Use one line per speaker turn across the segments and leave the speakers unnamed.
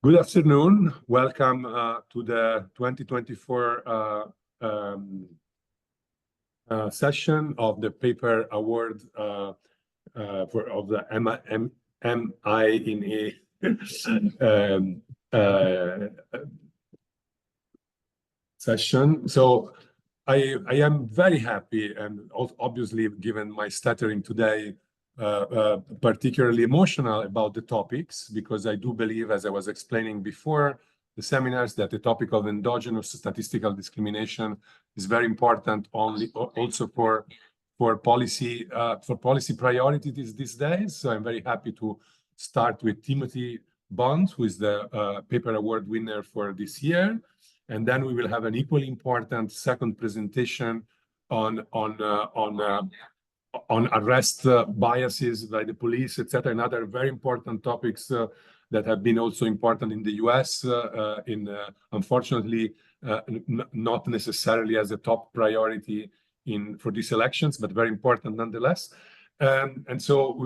Good afternoon. Welcome to the 2024 session of the paper award of the MinE session. So I am very happy, and obviously, given my stuttering today, particularly emotional about the topics, because I do believe, as I was explaining before the seminars, that the topic of endogenous statistical discrimination is very important also for policy priorities these days. So I'm very happy to start with Timothy Bond, who is the paper award winner for this year, and then we will have an equally important second presentation on arrest biases by the police, etc., and other very important topics that have been also important in the US, unfortunately, not necessarily as a top priority for these elections, but very important nonetheless. And so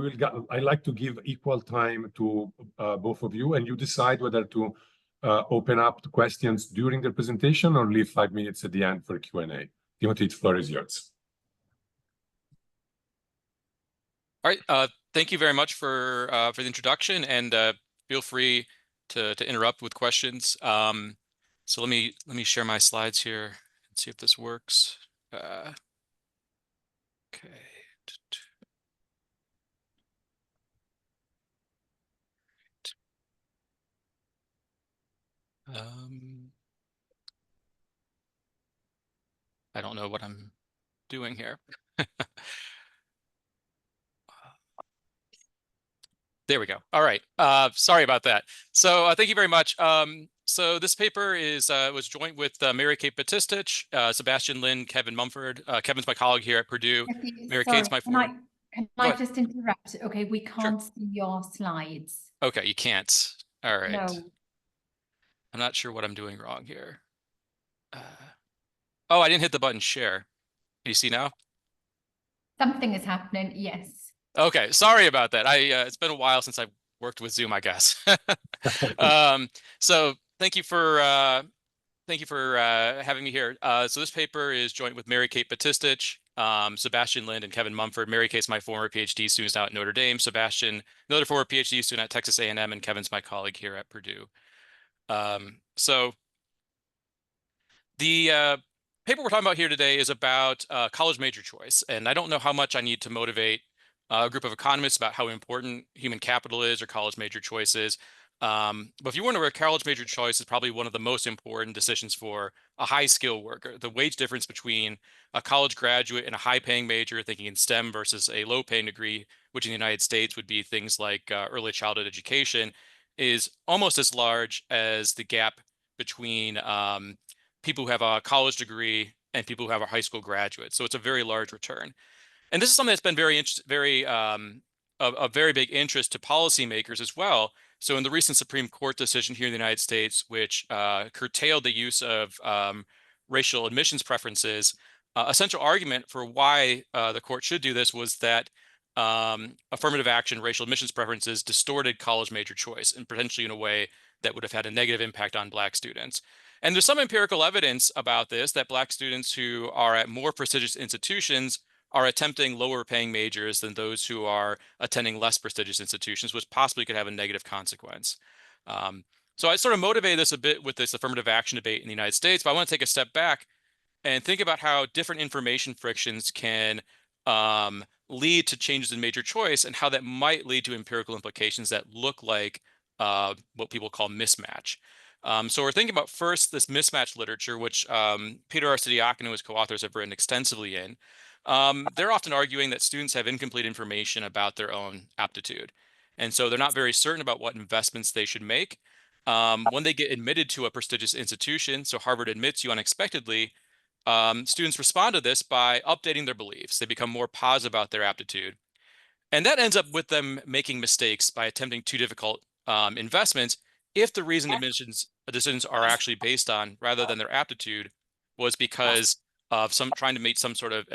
I like to give equal time to both of you, and you decide whether to open up the questions during the presentation or leave 5 minutes at the end for Q&A. Timothy, the floor is yours.
All right. Thank you very much for the introduction, and feel free to interrupt with questions. So let me share my slides here and see if this works. Okay. I don't know what I'm doing here. There we go. All right. Sorry about that. So thank you very much. So this paper was joint with Mary Kate Batistich, Sebastian Lin, Kevin Mumford. Kevin's my colleague here at Purdue. Mary Kate's my former.
Can I just interrupt? Okay, we can't see your slides.
Okay, you can't. All right.
No.
I'm not sure what I'm doing wrong here. Oh, I didn't hit the button share. Can you see now?
Something is happening, yes.
Okay, sorry about that. It's been a while since I've worked with Zoom, I guess. So thank you for having me here. So this paper is joint with Mary Kate Batistich, Sebastian Lind, and Kevin Mumford. Mary Kate's my former PhD student out at Notre Dame. Sebastian, another former PhD student at Texas A&M, and Kevin's my colleague here at Purdue. So the paper we're talking about here today is about college major choice, and I don't know how much I need to motivate a group of economists about how important human capital is or college major choice is. But if you wonder where college major choice is probably one of the most important decisions for a high skill worker, the wage difference between a college graduate and a high paying major, thinking in STEM versus a low paying degree, which in the United States would be things like early childhood education, is almost as large as the gap between people who have a college degree and people who have a high school graduate. So it's a very large return. And this is something that's been a very big interest to policymakers as well. So in the recent Supreme Court decision here in the United States, which curtailed the use of racial admissions preferences, a central argument for why the court should do this was that affirmative action racial admissions preferences distorted college major choice, and potentially in a way that would have had a negative impact on Black students. And there's some empirical evidence about this, that Black students who are at more prestigious institutions are attempting lower paying majors than those who are attending less prestigious institutions, which possibly could have a negative consequence. So I sort of motivated this a bit with this affirmative action debate in the United States, but I want to take a step back and think about how different information frictions can lead to changes in major choice, and how that might lead to empirical implications that look like what people call mismatch. So we're thinking about first this mismatch literature, which Peter Arcidiaconou and his co-authors have written extensively in. They're often arguing that students have incomplete information about their own aptitude. And so they're not very certain about what investments they should make. When they get admitted to a prestigious institution, so Harvard admits you unexpectedly, students respond to this by updating their beliefs. They become more positive about their aptitude. And that ends up with them making mistakes by attempting too difficult investments if the reason admissions decisions are actually based on, rather than their aptitude, was because of trying to meet some sort of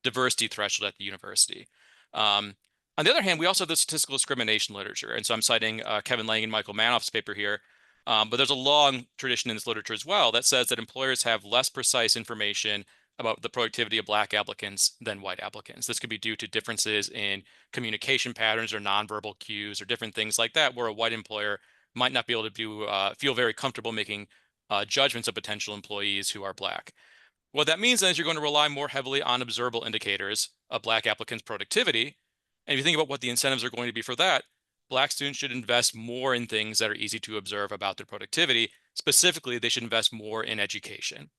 diversity threshold at the university. On the other hand, we also have the statistical discrimination literature. And so I'm citing Kevin Lang and Michael Manoff's paper here, But there's a long tradition in this literature as well that says that employers have less precise information about the productivity of Black applicants than white applicants. This could be due to differences in communication patterns or nonverbal cues or different things like that, where a white employer might not be able to feel very comfortable making judgments of potential employees who are Black. What that means then is you're going to rely more heavily on observable indicators of Black applicants' productivity. And if you think about what the incentives are going to be for that, Black students should invest more in things that are easy to observe about their productivity. Specifically, they should invest more in education.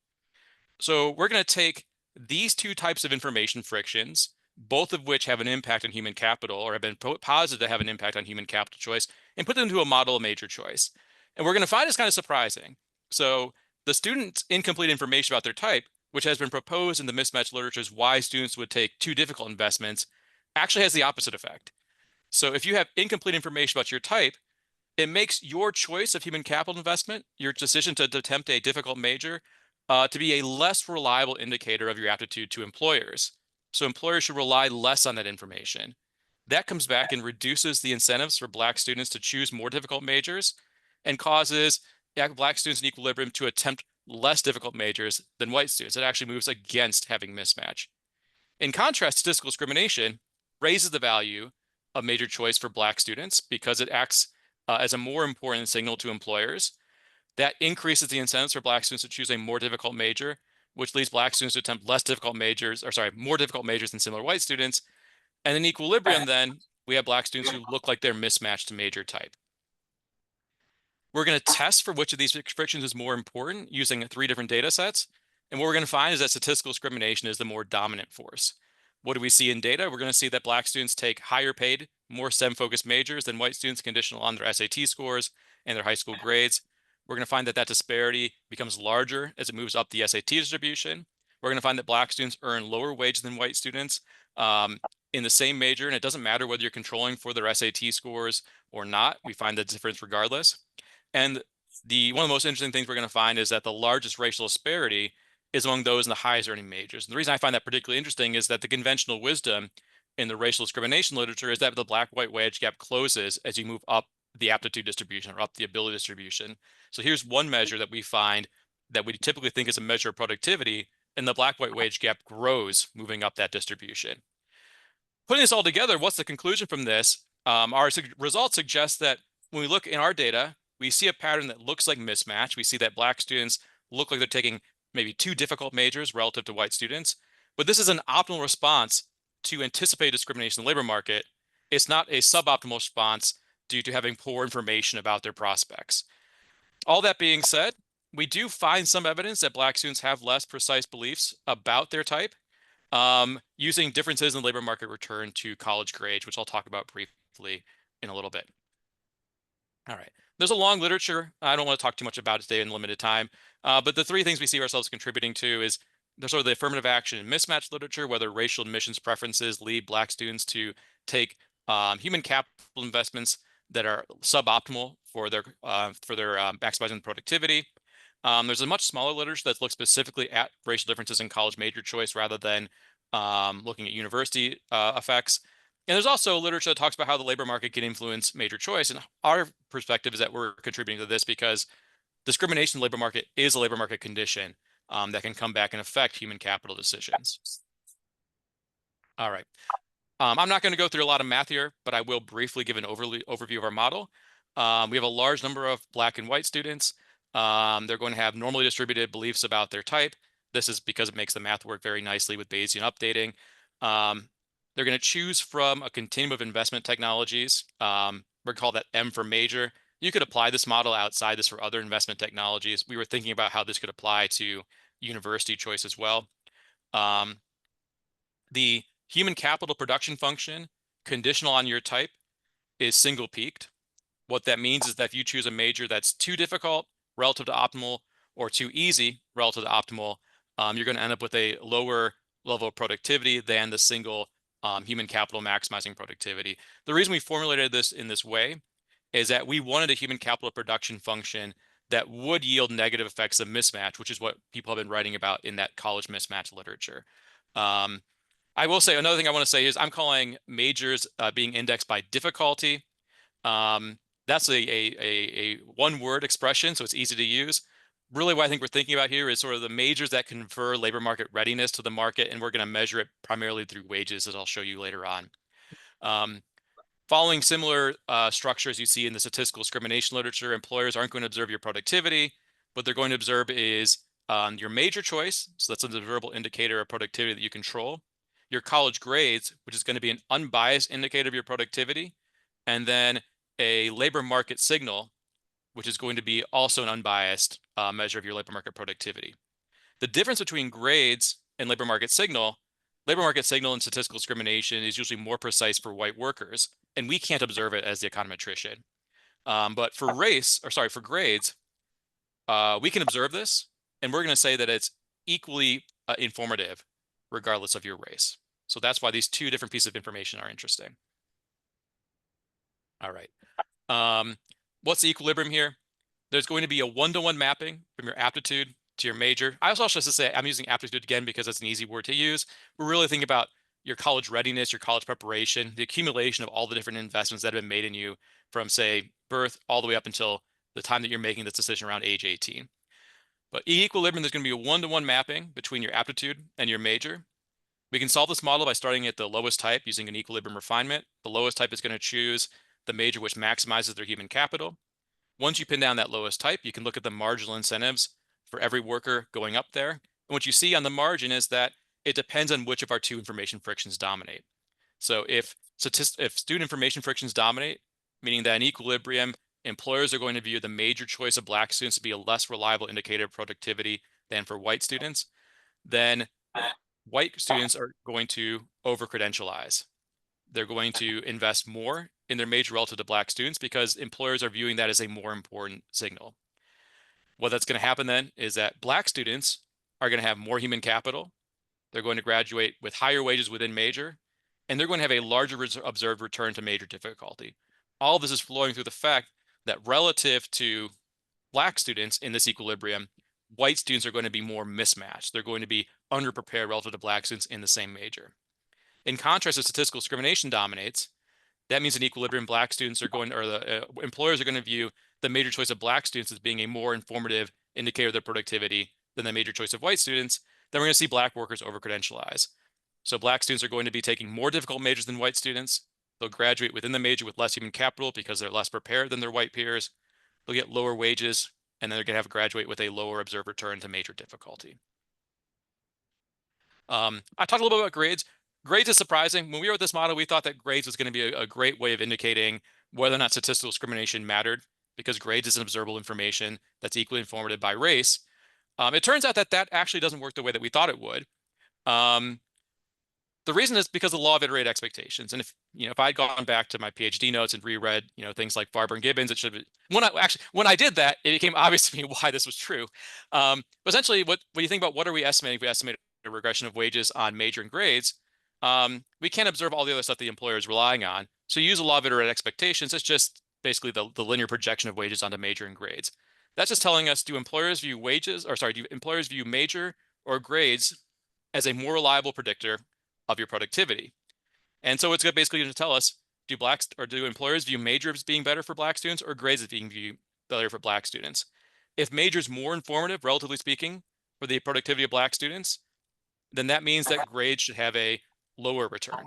So we're going to take these two types of information frictions, both of which have an impact on human capital or have been posited to have an impact on human capital choice, and put them into a model of major choice. And we're going to find this kind of surprising. So the student's incomplete information about their type, which has been proposed in the mismatch literature as why students would take too difficult investments, actually has the opposite effect. So if you have incomplete information about your type, it makes your choice of human capital investment, your decision to attempt a difficult major, to be a less reliable indicator of your aptitude to employers. So employers should rely less on that information. That comes back and reduces the incentives for Black students to choose more difficult majors and causes Black students in equilibrium to attempt less difficult majors than white students. It actually moves against having mismatch. In contrast, statistical discrimination raises the value of major choice for Black students because it acts as a more important signal to employers. That increases the incentives for Black students to choose a more difficult major, which leads Black students to attempt more difficult majors than similar white students. And in equilibrium, then, we have Black students who look like they're mismatched to major type. We're going to test for which of these frictions is more important using 3 different data sets. And what we're going to find is that statistical discrimination is the more dominant force. What do we see in data? We're going to see that Black students take higher paid, more STEM-focused majors than white students conditional on their SAT scores and their high school grades. We're going to find that that disparity becomes larger as it moves up the SAT distribution. We're going to find that Black students earn lower wages than white students in the same major, and it doesn't matter whether you're controlling for their SAT scores or not. We find the difference regardless. And one of the most interesting things we're going to find is that the largest racial disparity is among those in the highest earning majors. And the reason I find that particularly interesting is that the conventional wisdom in the racial discrimination literature is that the Black-white wage gap closes as you move up the aptitude distribution or up the ability distribution. So here's one measure that we find that we typically think is a measure of productivity, and the Black-white wage gap grows moving up that distribution. Putting this all together, what's the conclusion from this? Our results suggest that when we look in our data, we see a pattern that looks like mismatch. We see that Black students look like they're taking maybe too difficult majors relative to white students, but this is an optimal response to anticipate discrimination in the labor market. It's not a suboptimal response due to having poor information about their prospects. All that being said, we do find some evidence that Black students have less precise beliefs about their type, using differences in labor market return to college grades, which I'll talk about briefly in a little bit. All right. There's a long literature. I don't want to talk too much about it today in limited time, but the 3 things we see ourselves contributing to is there's sort of the affirmative action and mismatch literature, whether racial admissions preferences lead Black students to take human capital investments that are suboptimal for their maximizing productivity. There's a much smaller literature that looks specifically at racial differences in college major choice rather than looking at university effects. And there's also literature that talks about how the labor market can influence major choice. And our perspective is that we're contributing to this because discrimination in the labor market is a labor market condition that can come back and affect human capital decisions. All right. I'm not going to go through a lot of math here, but I will briefly give an overview of our model. We have a large number of Black and white students. They're going to have normally distributed beliefs about their type. This is because it makes the math work very nicely with Bayesian updating. They're going to choose from a continuum of investment technologies. We're going to call that M for major. You could apply this model outside this for other investment technologies. We were thinking about how this could apply to university choice as well. The human capital production function, conditional on your type, is single peaked. What that means is that if you choose a major that's too difficult relative to optimal or too easy relative to optimal, you're going to end up with a lower level of productivity than the single human capital maximizing productivity. The reason we formulated this in this way is that we wanted a human capital production function that would yield negative effects of mismatch, which is what people have been writing about in that college mismatch literature. I will say another thing I want to say is I'm calling majors being indexed by difficulty. That's a one-word expression, so it's easy to use. Really what I think we're thinking about here is sort of the majors that confer labor market readiness to the market, and we're going to measure it primarily through wages, as I'll show you later on. Following similar structures you see in the statistical discrimination literature, employers aren't going to observe your productivity. What they're going to observe is your major choice, so that's an observable indicator of productivity that you control, your college grades, which is going to be an unbiased indicator of your productivity, and then a labor market signal, which is going to be also an unbiased measure of your labor market productivity. The difference between grades and labor market signal and statistical discrimination is usually more precise for white workers, and we can't observe it as the econometrician. But for for grades, we can observe this, and we're going to say that it's equally informative regardless of your race. So that's why these two different pieces of information are interesting. All right. What's the equilibrium here? There's going to be a one-to-one mapping from your aptitude to your major. I also should say I'm using aptitude again because it's an easy word to use. We're really thinking about your college readiness, your college preparation, the accumulation of all the different investments that have been made in you from, say, birth all the way up until the time that you're making this decision around age 18. But equilibrium, there's going to be a one-to-one mapping between your aptitude and your major. We can solve this model by starting at the lowest type using an equilibrium refinement. The lowest type is going to choose the major which maximizes their human capital. Once you pin down that lowest type, you can look at the marginal incentives for every worker going up there. And what you see on the margin is that it depends on which of our two information frictions dominate. So if student information frictions dominate, meaning that in equilibrium, employers are going to view the major choice of Black students to be a less reliable indicator of productivity than for white students, then white students are going to over-credentialize. They're going to invest more in their major relative to Black students because employers are viewing that as a more important signal. What that's going to happen then is that Black students are going to have more human capital. They're going to graduate with higher wages within major, and they're going to have a larger observed return to major difficulty. All of this is flowing through the fact that relative to Black students in this equilibrium, white students are going to be more mismatched. They're going to be underprepared relative to Black students in the same major. In contrast, if statistical discrimination dominates, that means in equilibrium, Black students are going, or the employers are going to view the major choice of Black students as being a more informative indicator of their productivity than the major choice of white students. Then we're going to see Black workers over-credentialize. So Black students are going to be taking more difficult majors than white students. They'll graduate within the major with less human capital because they're less prepared than their white peers. They'll get lower wages, and then they're going to have to graduate with a lower observed return to major difficulty. I talked a little bit about grades. Grades is surprising. When we wrote this model, we thought that grades was going to be a great way of indicating whether or not statistical discrimination mattered, because grades is an observable information that's equally informative by race. It turns out that that actually doesn't work the way that we thought it would. The reason is because of the law of iterated expectations. And if I'd gone back to my PhD notes and reread, things like Barber and Gibbons, it should have been, when I did that, it became obvious to me why this was true. But essentially, when you think about what are we estimating, if we estimate a regression of wages on major and grades, we can't observe all the other stuff the employer is relying on. So you use a law of iterated expectations. It's just basically the linear projection of wages onto major and grades. That's just telling us, do employers view major or grades as a more reliable predictor of your productivity? And so it's basically going to tell us, do employers view major as being better for Black students or grades as being better for Black students? If major is more informative, relatively speaking, for the productivity of Black students, then that means that grades should have a lower return.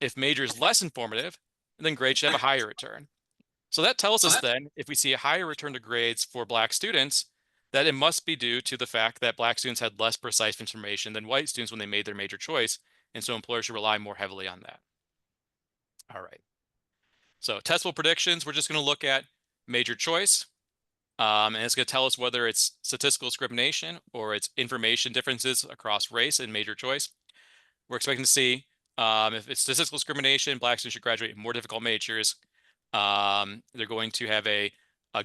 If major is less informative, then grades should have a higher return. So that tells us then, if we see a higher return to grades for Black students, that it must be due to the fact that Black students had less precise information than white students when they made their major choice. And so employers should rely more heavily on that. All right. So testable predictions, we're just going to look at major choice. And it's going to tell us whether it's statistical discrimination or it's information differences across race and major choice. We're expecting to see if it's statistical discrimination, Black students should graduate in more difficult majors. They're going to have a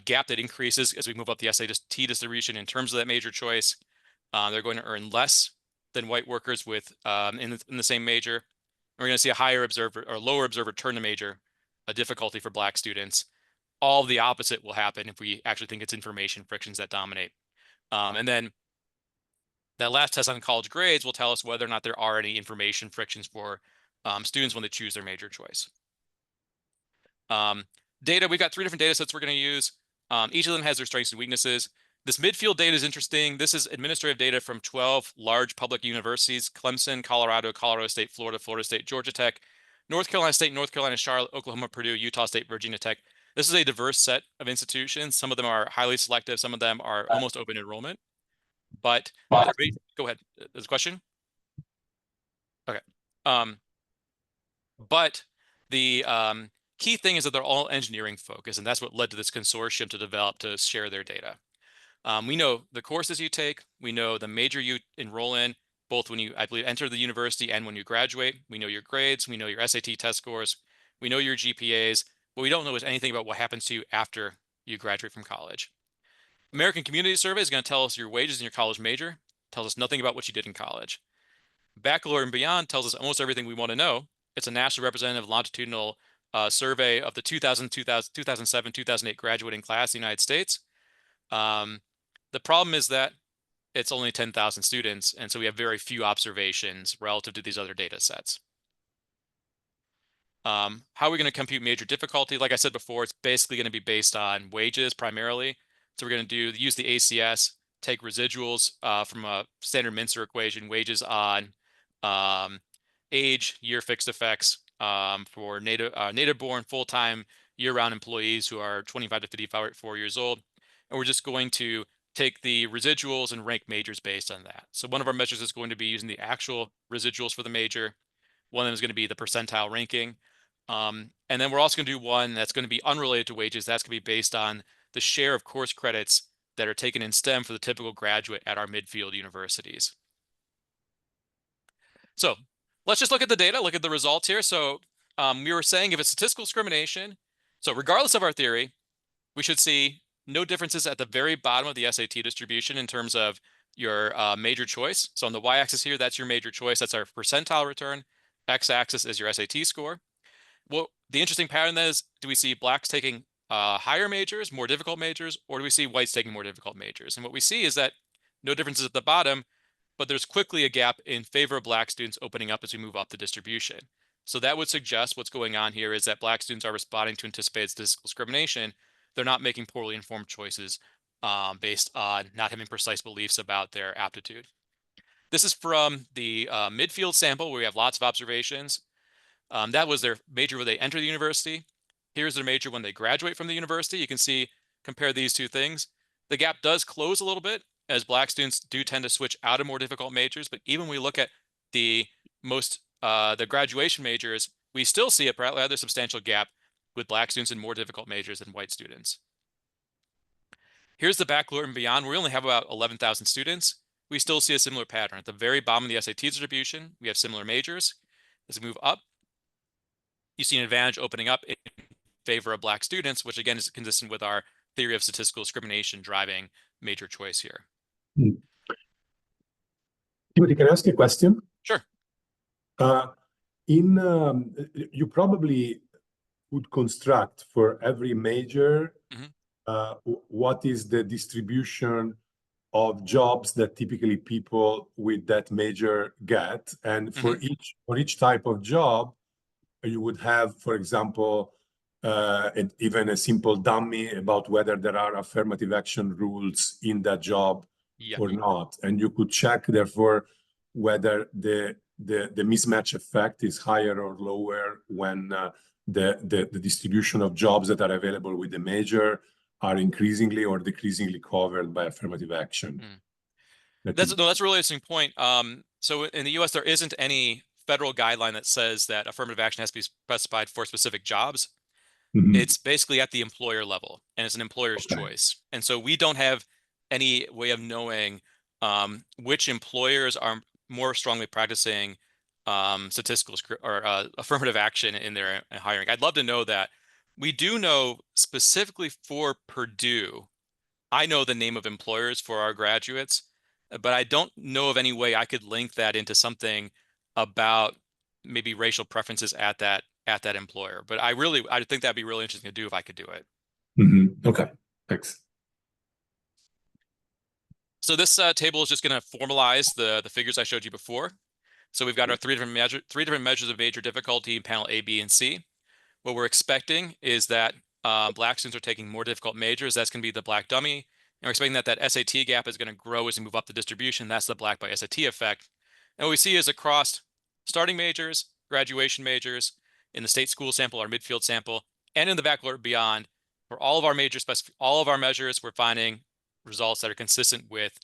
gap that increases as we move up the SAT distribution in terms of that major choice. They're going to earn less than white workers with in the same major. And we're going to see a higher observed or lower observed return to major, a difficulty for Black students. All the opposite will happen if we actually think it's information frictions that dominate. And then that last test on college grades will tell us whether or not there are any information frictions for students when they choose their major choice. Data, we've got 3 different data sets we're going to use. Each of them has their strengths and weaknesses. This midfield data is interesting. This is administrative data from 12 large public universities: Clemson, Colorado, Colorado State, Florida, Florida State, Georgia Tech, North Carolina State, North Carolina, Charlotte, Oklahoma, Purdue, Utah State, Virginia Tech. This is a diverse set of institutions. Some of them are highly selective. Some of them are almost open enrollment. But go ahead. There's a question? Okay. But the key thing is that they're all engineering focused, and that's what led to this consortium to develop to share their data. We know the courses you take. We know the major you enroll in, both when you, I believe, enter the university and when you graduate. We know your grades. We know your SAT test scores. We know your GPAs. What we don't know is anything about what happens to you after you graduate from college. American Community Survey is going to tell us your wages in your college major. Tells us nothing about what you did in college. Baccalaureate and Beyond tells us almost everything we want to know. It's a national representative longitudinal survey of the 2007, 2008 graduating class in the United States. The problem is that it's only 10,000 students, and so we have very few observations relative to these other data sets. How are we going to compute major difficulty? Like I said before, it's basically going to be based on wages primarily. So we're going to use the ACS, take residuals from a standard Mincer equation, wages on age, year fixed effects for native-born full-time year-round employees who are 25 to 54 years old. And we're just going to take the residuals and rank majors based on that. So one of our measures is going to be using the actual residuals for the major. One of them is going to be the percentile ranking. And then we're also going to do one that's going to be unrelated to wages. That's going to be based on the share of course credits that are taken in STEM for the typical graduate at our midfield universities. So let's just look at the data, look at the results here. So we were saying if it's statistical discrimination, so regardless of our theory, we should see no differences at the very bottom of the SAT distribution in terms of your major choice. So on the y-axis here, that's your major choice. That's our percentile return. X-axis is your SAT score. Well, the interesting pattern is, do we see blacks taking higher majors, more difficult majors, or do we see whites taking more difficult majors? And what we see is that no differences at the bottom, but there's quickly a gap in favor of black students opening up as we move up the distribution. So that would suggest what's going on here is that black students are responding to anticipated statistical discrimination. They're not making poorly informed choices based on not having precise beliefs about their aptitude. This is from the midfield sample where we have lots of observations. That was their major when they enter the university. Here's their major when they graduate from the university. You can see, compare these two things. The gap does close a little bit as black students do tend to switch out of more difficult majors. But even when we look at the graduation majors, we still see a rather substantial gap with black students in more difficult majors than white students. Here's the baccalaureate and beyond. We only have about 11,000 students. We still see a similar pattern. At the very bottom of the SAT distribution, we have similar majors. As we move up, you see an advantage opening up in favor of black students, which again is consistent with our theory of statistical discrimination driving major choice here.
Timothy, can I ask a question?
Sure.
You probably would construct for every major what is the distribution of jobs that typically people with that major get, and for each type of job, you would have, for example, even a simple dummy about whether there are affirmative action rules in that job or not, and you could check therefore whether the mismatch effect is higher or lower when the distribution of jobs that are available with the major are increasingly or decreasingly covered by affirmative action.
That's a really interesting point. So in the US, there isn't any federal guideline that says that affirmative action has to be specified for specific jobs. It's basically at the employer level, and it's an employer's choice. And so we don't have any way of knowing which employers are more strongly practicing statistical or affirmative action in their hiring. I'd love to know that. We do know specifically for Purdue, I know the name of employers for our graduates, but I don't know of any way I could link that into something about maybe racial preferences at that employer. But I think that'd be really interesting to do if I could do it.
Okay, thanks.
So this table is just going to formalize the figures I showed you before. So we've got our three different measures of major difficulty in panel A, B, and C. What we're expecting is that Black students are taking more difficult majors. That's going to be the black dummy. And we're expecting that that SAT gap is going to grow as we move up the distribution. That's the black by SAT effect. And what we see is across starting majors, graduation majors, in the state school sample, our midfield sample, and in the baccalaureate beyond, for all of our majors, all of our measures, we're finding results that are consistent with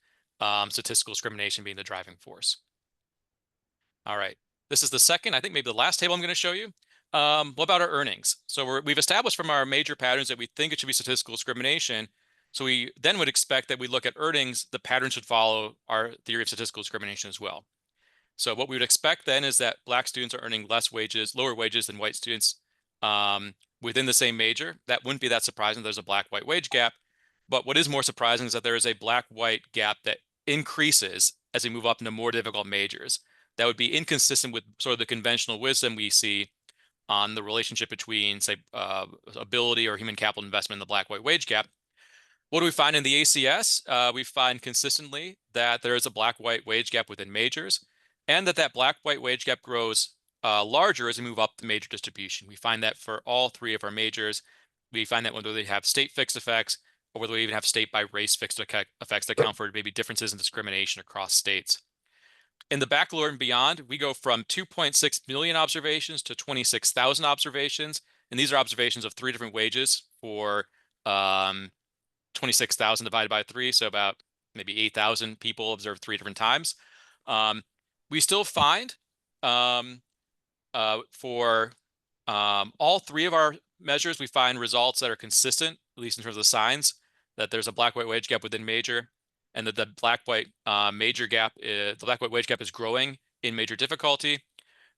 statistical discrimination being the driving force. All right, this is the second, I think maybe the last table I'm going to show you. What about our earnings? So we've established from our major patterns that we think it should be statistical discrimination. So we then would expect that we look at earnings, the pattern should follow our theory of statistical discrimination as well. So what we would expect then is that Black students are earning lower wages than white students within the same major. That wouldn't be that surprising. There's a Black-white wage gap. But what is more surprising is that there is a Black-white gap that increases as we move up into more difficult majors. That would be inconsistent with sort of the conventional wisdom we see on the relationship between, say, ability or human capital investment in the Black-white wage gap. What do we find in the ACS? We find consistently that there is a Black-white wage gap within majors, and that Black-white wage gap grows larger as we move up the major distribution. We find that for all three of our majors. We find that whether they have state fixed effects or whether we even have state by race fixed effects that account for maybe differences in discrimination across states. In the baccalaureate and beyond, we go from 2.6 million observations to 26,000 observations. And these are observations of three different wages for 26,000 divided by 3. So about maybe 8,000 people observed 3 different times. We still find for all 3 of our measures, we find results that are consistent, at least in terms of the signs, that there's a Black-white wage gap within major, and that the Black-white the Black-white wage gap is growing in major difficulty.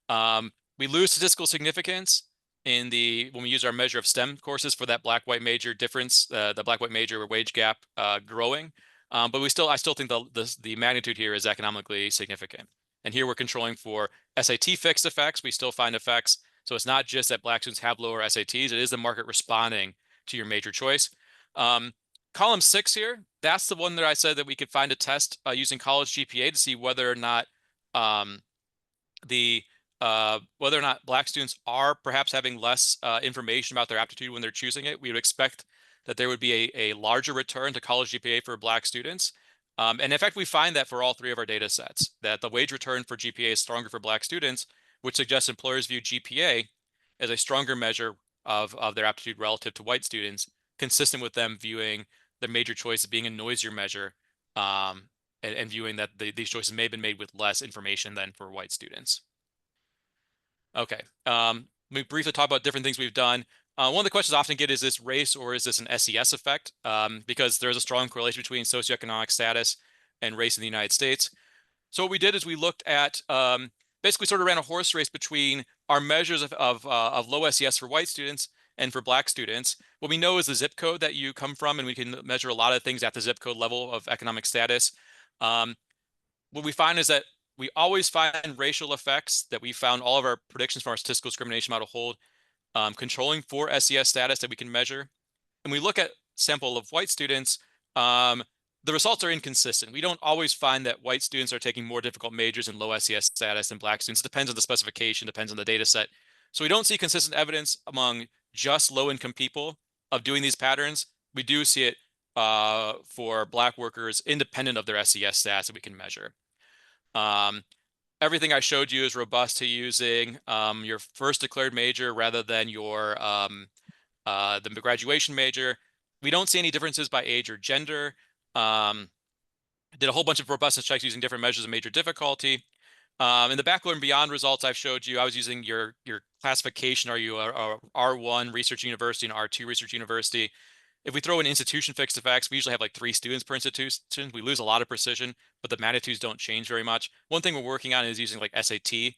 We lose statistical significance when we use our measure of STEM courses for that Black-white major difference, the Black-white major wage gap growing. But I still think the magnitude here is economically significant. And here we're controlling for SAT fixed effects. We still find effects. So it's not just that Black students have lower SATs. It is the market responding to your major choice. Column 6 here, that's the one that I said that we could find a test using college GPA to see whether or not Black students are perhaps having less information about their aptitude when they're choosing it. We would expect that there would be a larger return to college GPA for Black students. And in fact, we find that for all 3 of our data sets, that the wage return for GPA is stronger for Black students, which suggests employers view GPA as a stronger measure of their aptitude relative to white students, consistent with them viewing the major choice as being a noisier measure and viewing that these choices may have been made with less information than for white students. Okay, let me briefly talk about different things we've done. One of the questions I often get is this race or is this an SES effect? Because there's a strong correlation between socioeconomic status and race in the United States. So what we did is we looked at basically sort of ran a horse race between our measures of low SES for white students and for Black students. What we know is the zip code that you come from, and we can measure a lot of things at the zip code level of economic status. What we find is that we always find racial effects that we found all of our predictions from our statistical discrimination model hold, controlling for SES status that we can measure. And we look at sample of white students, the results are inconsistent. We don't always find that white students are taking more difficult majors in low SES status than Black students. It depends on the specification, depends on the data set. So we don't see consistent evidence among just low-income people of doing these patterns. We do see it for Black workers independent of their SES status that we can measure. Everything I showed you is robust to using your first declared major rather than your the graduation major. We don't see any differences by age or gender. Did a whole bunch of robustness checks using different measures of major difficulty. In the baccalaureate and beyond results I've showed you, I was using your classification. Are you a R1 research university and R2 research university? If we throw in institution fixed effects, we usually have like 3 students per institution. We lose a lot of precision, but the magnitudes don't change very much. One thing we're working on is using like SAT,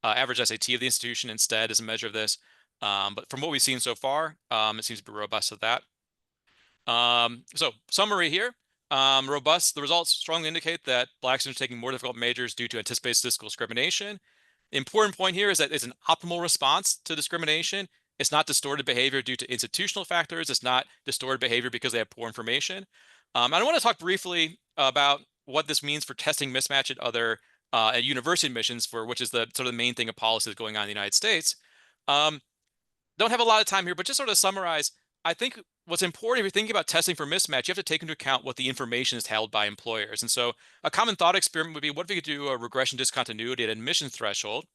average SAT of the institution instead as a measure of this. But from what we've seen so far, it seems to be robust to that. So summary here, robust. The results strongly indicate that Black students are taking more difficult majors due to anticipated statistical discrimination. The important point here is that it's an optimal response to discrimination. It's not distorted behavior due to institutional factors. It's not distorted behavior because they have poor information. And I want to talk briefly about what this means for testing mismatch at other at university admissions, which is the sort of the main thing of policies going on in the United States. Don't have a lot of time here, but just sort of summarize. I think what's important if you're thinking about testing for mismatch, you have to take into account what the information is held by employers. And so a common thought experiment would be, what if we could do a regression discontinuity at admissions threshold?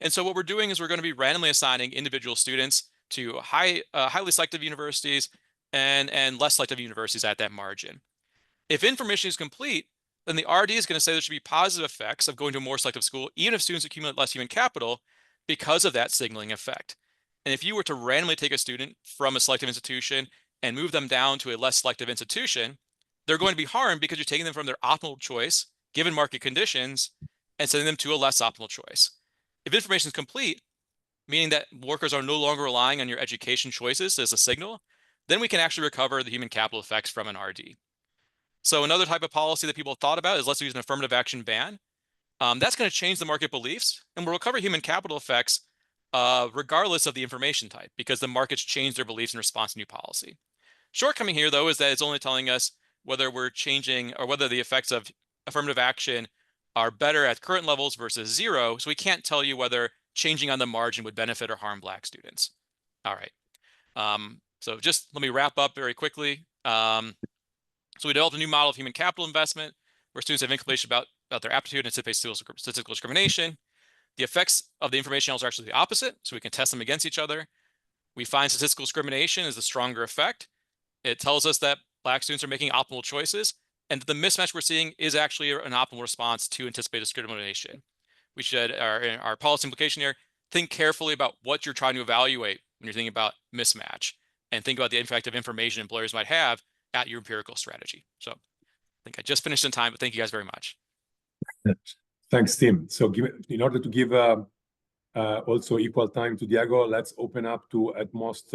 And so what we're doing is we're going to be randomly assigning individual students to highly selective universities and less selective universities at that margin. If information is complete, then the RD is going to say there should be positive effects of going to a more selective school, even if students accumulate less human capital because of that signaling effect. And if you were to randomly take a student from a selective institution and move them down to a less selective institution, they're going to be harmed because you're taking them from their optimal choice, given market conditions, and sending them to a less optimal choice. If information is complete, meaning that workers are no longer relying on your education choices as a signal, then we can actually recover the human capital effects from an RD. So another type of policy that people have thought about is, let's use an affirmative action ban. That's going to change the market beliefs and will recover human capital effects regardless of the information type, because the markets change their beliefs in response to new policy. Shortcoming here, though, is that it's only telling us whether we're changing or whether the effects of affirmative action are better at current levels versus zero. So we can't tell you whether changing on the margin would benefit or harm Black students. All right. So just let me wrap up very quickly. So we developed a new model of human capital investment where students have information about their aptitude and anticipate statistical discrimination. The effects of the information channels are actually the opposite, so we can test them against each other. We find statistical discrimination is the stronger effect. It tells us that Black students are making optimal choices, and the mismatch we're seeing is actually an optimal response to anticipated discrimination. We should, our policy implication here, think carefully about what you're trying to evaluate when you're thinking about mismatch, and think about the impact of information employers might have at your empirical strategy. So I think I just finished in time, but thank you guys very much.
Thanks, Tim. So in order to give also equal time to Diego, let's open up to at most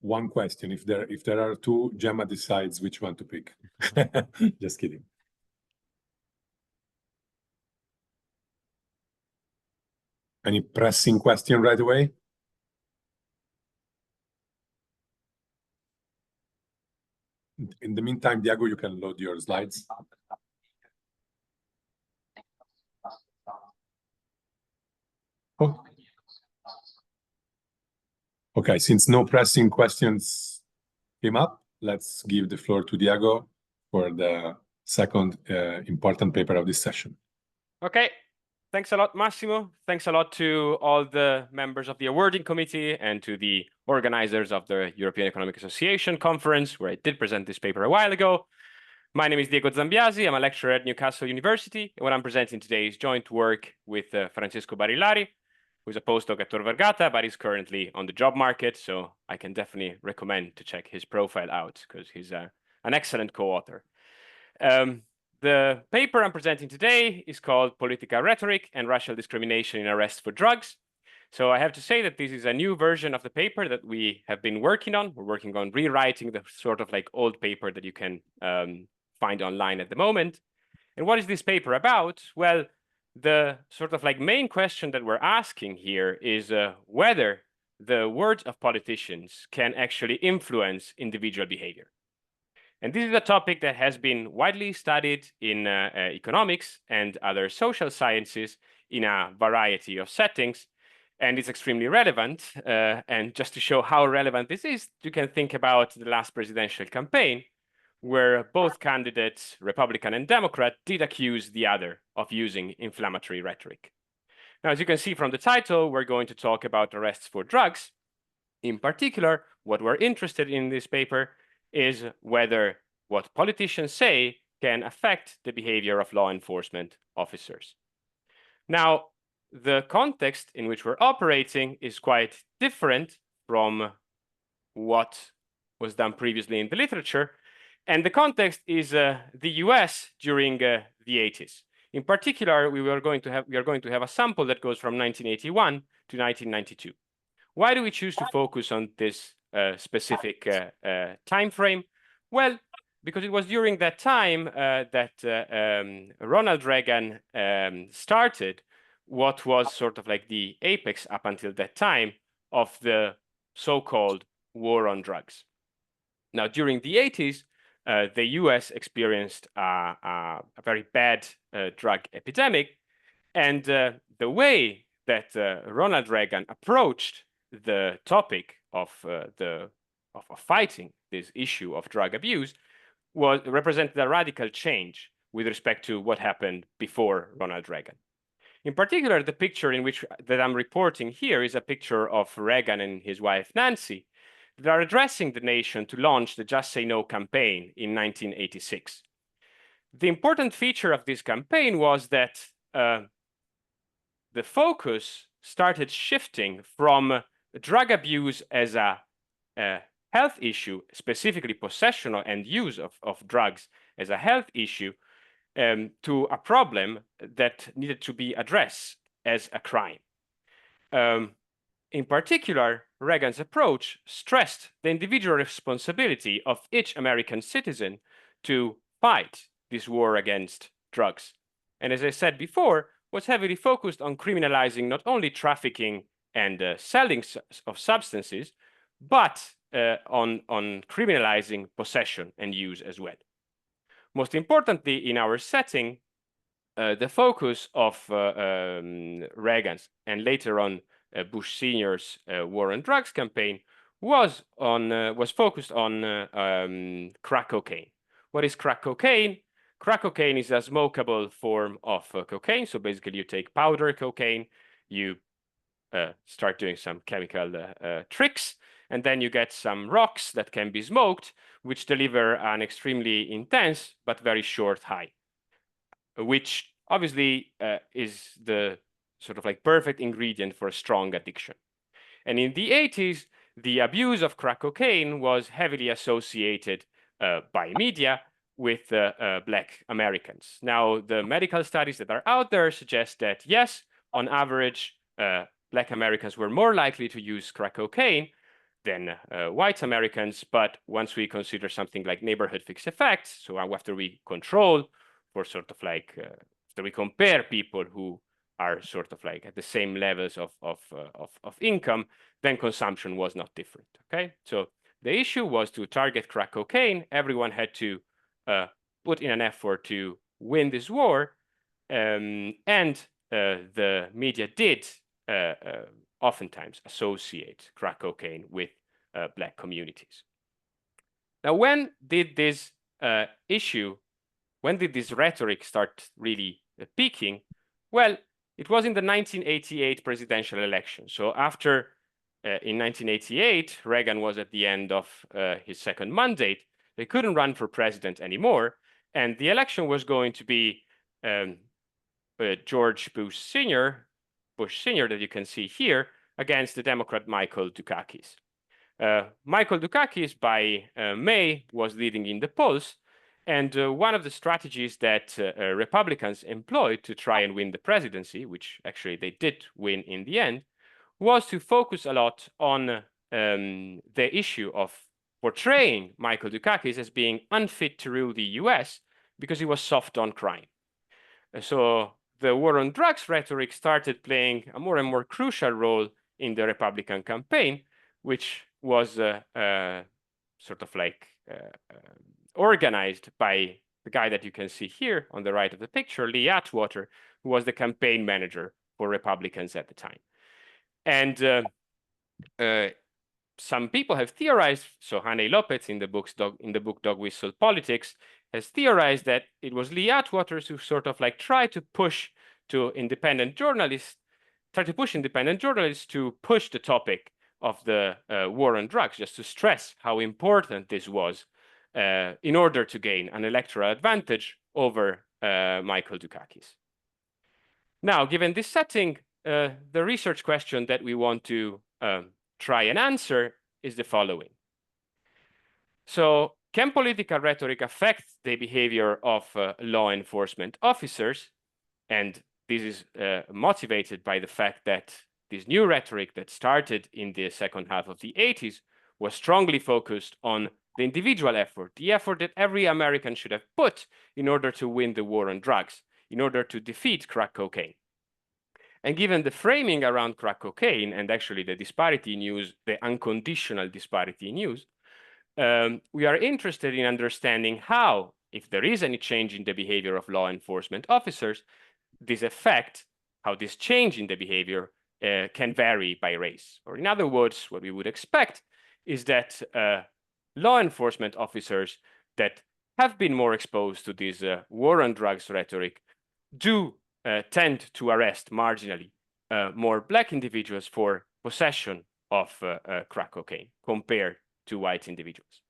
one question. If there are two, Gemma decides which one to pick. Just kidding. Any pressing question right away? In the meantime, Diego, you can load your slides. Oh. Okay, since no pressing questions came up, let's give the floor to Diego for the second important paper of this session.
Okay, thanks a lot, Massimo. Thanks a lot to all the members of the awarding committee and to the organizers of the European Economic Association conference, where I did present this paper a while ago. My name is Diego Zambiasi. I'm a lecturer at Newcastle University. And what I'm presenting today is joint work with Francesco Barillari, who's a postdoc at Tor Vergata, but he's currently on the job market. So I can definitely recommend to check his profile out because he's an excellent co-author. The paper I'm presenting today is called Political Rhetoric and Racial Discrimination in Arrests for Drugs. So I have to say that this is a new version of the paper that we have been working on. We're working on rewriting the sort of like old paper that you can find online at the moment. And what is this paper about? Well, the sort of like main question that we're asking here is whether the words of politicians can actually influence individual behavior. And this is a topic that has been widely studied in economics and other social sciences in a variety of settings, and it's extremely relevant. And just to show how relevant this is, you can think about the last presidential campaign, where both candidates, Republican and Democrat, did accuse the other of using inflammatory rhetoric. Now, as you can see from the title, we're going to talk about arrests for drugs. In particular, what we're interested in this paper is whether what politicians say can affect the behavior of law enforcement officers. Now, the context in which we're operating is quite different from what was done previously in the literature. And the context is the US during the 80s. In particular, we are going to have a sample that goes from 1981 to 1992. Why do we choose to focus on this specific time frame? Well, because it was during that time that Ronald Reagan started what was sort of like the apex up until that time of the so-called war on drugs. Now, during the 80s, the US experienced a very bad drug epidemic. And the way that Ronald Reagan approached the topic of the fighting this issue of drug abuse represented a radical change with respect to what happened before Ronald Reagan. In particular, the picture that I'm reporting here is a picture of Reagan and his wife Nancy that are addressing the nation to launch the Just Say No campaign in 1986. The important feature of this campaign was that the focus started shifting from drug abuse as a health issue, specifically possession and use of drugs as a health issue, to a problem that needed to be addressed as a crime. In particular, Reagan's approach stressed the individual responsibility of each American citizen to fight this war against drugs. And as I said before, was heavily focused on criminalizing not only trafficking and selling of substances, but on criminalizing possession and use as well. Most importantly, in our setting, the focus of Reagan's and later on Bush Sr.'s war on drugs campaign was focused on crack cocaine. What is crack cocaine? Crack cocaine is a smokable form of cocaine. So basically, you take powder cocaine, you start doing some chemical tricks, and then you get some rocks that can be smoked, which deliver an extremely intense but very short high, which obviously is the sort of like perfect ingredient for a strong addiction. And in the 80s, the abuse of crack cocaine was heavily associated by media with Black Americans. Now, the medical studies that are out there suggest that, yes, on average, Black Americans were more likely to use crack cocaine than white Americans. But once we consider something like neighborhood fixed effects, so after we control for sort of like, after we compare people who are sort of like at the same levels of income, then consumption was not different, okay? So the issue was to target crack cocaine. Everyone had to put in an effort to win this war, and the media did oftentimes associate crack cocaine with Black communities. Now, when did this rhetoric start really peaking? Well, it was in the 1988 presidential election. So after, in 1988, Reagan was at the end of his second mandate. They couldn't run for president anymore. And the election was going to be George Bush Sr., that you can see here, against the Democrat Michael Dukakis. Michael Dukakis, by May, was leading in the polls. And one of the strategies that Republicans employed to try and win the presidency, which actually they did win in the end, was to focus a lot on the issue of portraying Michael Dukakis as being unfit to rule the US because he was soft on crime. So the war on drugs rhetoric started playing a more and more crucial role in the Republican campaign, which was sort of like organized by the guy that you can see here on the right of the picture, Lee Atwater, who was the campaign manager for Republicans at the time. And some people have theorized, so Haney Lopez in the book Dog Whistle Politics has theorized that it was Lee Atwater who sort of like tried to push independent journalists to push the topic of the war on drugs, just to stress how important this was in order to gain an electoral advantage over Michael Dukakis. Now, given this setting, the research question that we want to try and answer is the following. So, can political rhetoric affect the behavior of law enforcement officers? And this is motivated by the fact that this new rhetoric that started in the second half of the 80s was strongly focused on the individual effort, the effort that every American should have put in order to win the war on drugs, in order to defeat crack cocaine. And given the framing around crack cocaine and actually the disparity in use, the unconditional disparity in use, we are interested in understanding how, if there is any change in the behavior of law enforcement officers, this effect, how this change in the behavior can vary by race. Or in other words, what we would expect is that law enforcement officers that have been more exposed to this war on drugs rhetoric do tend to arrest marginally more Black individuals for possession of crack cocaine compared to white individuals.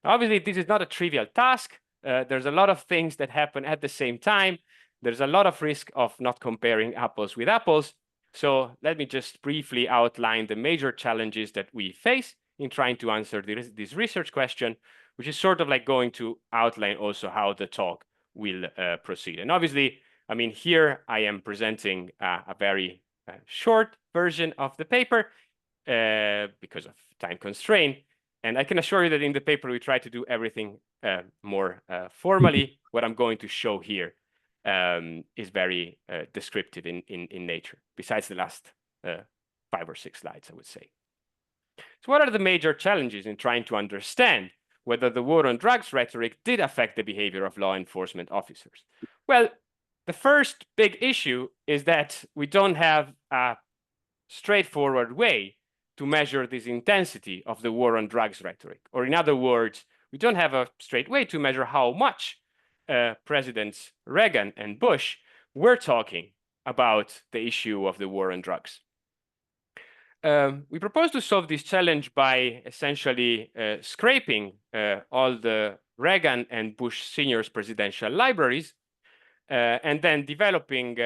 Obviously, this is not a trivial task. There's a lot of things that happen at the same time. There's a lot of risk of not comparing apples with apples. So let me just briefly outline the major challenges that we face in trying to answer this research question, which is sort of like going to outline also how the talk will proceed. And obviously, I mean, here I am presenting a very short version of the paper because of time constraint. And I can assure you that in the paper, we try to do everything more formally. What I'm going to show here is very descriptive in nature, besides the last 5 or 6 slides, I would say. So what are the major challenges in trying to understand whether the war on drugs rhetoric did affect the behavior of law enforcement officers? Well, the first big issue is that we don't have a straightforward way to measure this intensity of the war on drugs rhetoric. Or in other words, we don't have a straight way to measure how much Presidents Reagan and Bush were talking about the issue of the war on drugs. We propose to solve this challenge by essentially scraping all the Reagan and Bush seniors' presidential libraries and then developing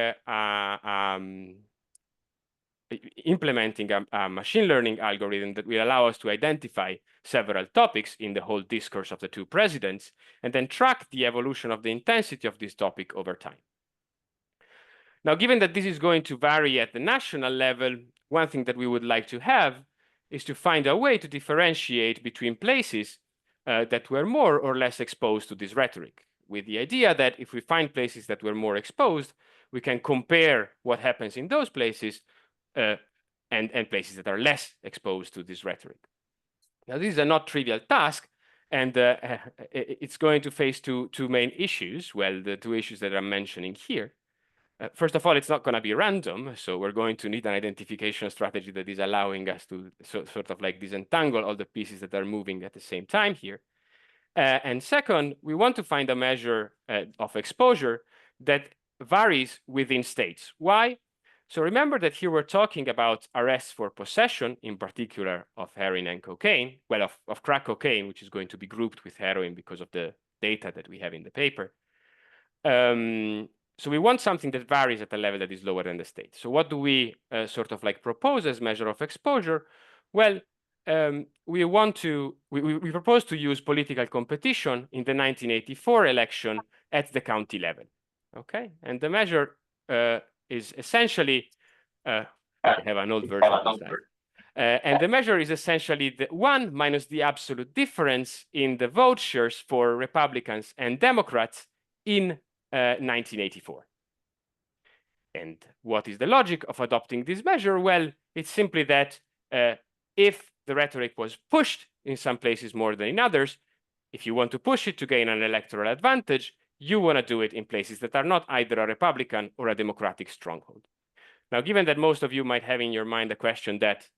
implementing a machine learning algorithm that will allow us to identify several topics in the whole discourse of the 2 presidents, and then track the evolution of the intensity of this topic over time. Now, given that this is going to vary at the national level, one thing that we would like to have is to find a way to differentiate between places that were more or less exposed to this rhetoric, with the idea that if we find places that were more exposed, we can compare what happens in those places and places that are less exposed to this rhetoric. Now, this is a not trivial task, and it's going to face two main issues. Well, the 2 issues that I'm mentioning here. First of all, it's not going to be random, so we're going to need an identification strategy that is allowing us to sort of like disentangle all the pieces that are moving at the same time here. And second, we want to find a measure of exposure that varies within states. Why? So remember that here we're talking about arrests for possession, in particular of heroin and cocaine, well, of crack cocaine, which is going to be grouped with heroin because of the data that we have in the paper. So we want something that varies at a level that is lower than the state. So what do we sort of like propose as measure of exposure? Well, we propose to use political competition in the 1984 election at the county level. Okay, and the measure is essentially, I have an old version of this slide. And the measure is essentially the 1 minus the absolute difference in the vote shares for Republicans and Democrats in 1984. And what is the logic of adopting this measure? Well, it's simply that if the rhetoric was pushed in some places more than in others, if you want to push it to gain an electoral advantage, you want to do it in places that are not either a Republican or a Democratic stronghold. Now, given that most of you might have in your mind the question that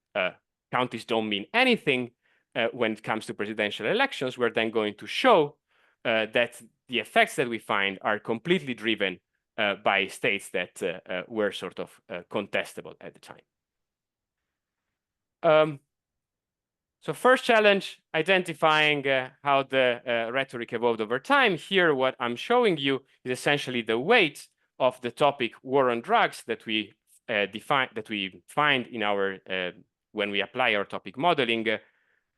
counties don't mean anything when it comes to presidential elections, we're then going to show that the effects that we find are completely driven by states that were sort of contestable at the time. So first challenge, identifying how the rhetoric evolved over time. Here, what I'm showing you is essentially the weight of the topic war on drugs that we find in our when we apply our topic modeling